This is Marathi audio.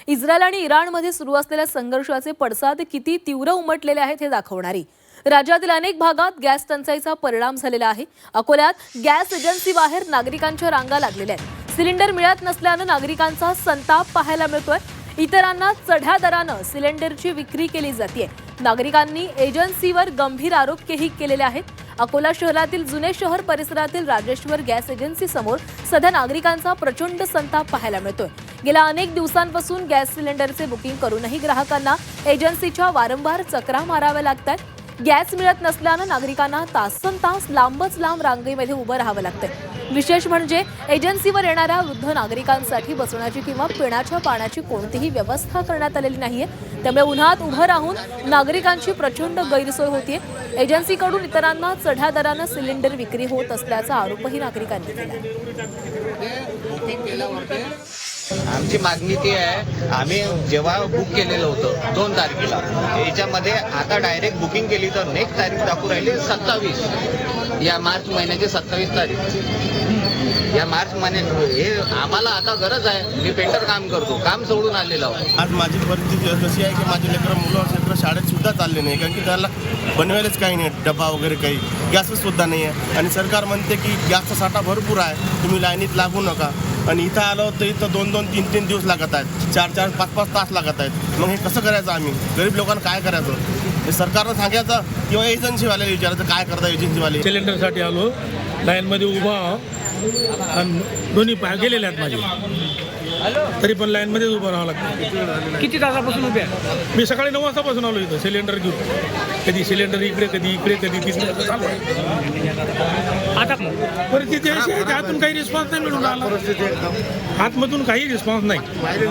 इस्रायल आणि इराणमध्ये सुरू असलेल्या संघर्षाचे पडसाद किती तीव्र उमटलेले आहेत हे दाखवणारी राज्यातील अनेक भागात गॅस टंचाईचा परिणाम झालेला आहे। अकोल्यात गॅस एजन्सी बाहेर नागरिकांच्या रांगा लागलेल्या आहेत। सिलेंडर मिळत नसल्याने नागरिकांचा संताप पाहायला मिळतोय। इतरांना चढ्या दराने सिलेंडरची विक्री केली जाते। नागरिकांनी एजन्सीवर गंभीर आरोपही केलेले आहेत। अकोला शहरातील जुने शहर परिसरातील राजेश्वर गॅस एजन्सी समोर सध्या नागरिकांचा प्रचंड संताप पाहायला मिळतोय। गेल्या अनेक दिवसांपासून गॅस सिलेंडरचे बुकिंग करूनही ग्राहकांना एजन्सीच्या वारंवार चक्रा माराव्या लागतात। गॅस मिळत नसल्याने नागरिकांना तासंतास लांब रांगेमध्ये उभं राहावं लागतंय। विशेष म्हणजे एजन्सीवर येणाऱ्या वृद्ध नागरिकांसाठी बसण्याची किंवा पिण्याच्या पाण्याची कोणतीही व्यवस्था करण्यात आलेली नाहीये। त्यामुळे उन्हात उभं राहून नागरिकांची प्रचंड गैरसोय होतीये। एजन्सीकडून इतरांना चढ्या दराने सिलेंडर विक्री होत असल्याचा आरोपही नागरिकांनी केला। आमची मागणी ती आहे, आम्ही जेव्हा बुक केलेलं होतं 2 तारखेला, याच्यामध्ये आता डायरेक्ट बुकिंग केली तर नेक्स्ट तारीख दाखवू राहिली 27 या मार्च महिन्याची 27 तारीख। या मार्च महिन्यात हे आम्हाला आता गरज आहे। मी पेंटर काम करतो, काम सोडून आलेलो आहोत। आज माझी परिस्थिती अशी आहे की माझे मुलं शाळेत सुद्धा चालले नाही, कारण की त्याला बनवायलाच काही नाही, डबा वगैरे काही, गॅसच सुद्धा नाही आहे। आणि सरकार म्हणते की गॅसचा साठा भरपूर आहे, तुम्ही लाईनीत लागू नका। आणि इथं आलो तर इथं 2-2, 3-3 दिवस लागत आहेत, 4-4, 5-5 तास लागत आहेत। मग हे कसं करायचं? आम्ही गरीब लोकांना काय करायचं? हे सरकारनं सांगायचं किंवा एजन्सीवाल्याला विचारायचं काय करता एजन्सीवाले। सिलेंडरसाठी आलो, लाईनमध्ये उभा आणि दोन्ही पाय गेलेले आहेत माझे, तरी पण लाईनमध्येच उभं राहावं लागतं। किती तासापासून उभे आहे? मी सकाळी 9 वाजतापासून आलो इथं सिलेंडर घेऊन। कधी सिलेंडर इकडे, कधी इकडे, कधी तिकडे चालू आहे। आता परिस्थिती अशी आहे की आतून काही रिस्पॉन्स नाही मिळून राहिला, आतमधून काही रिस्पॉन्स नाही।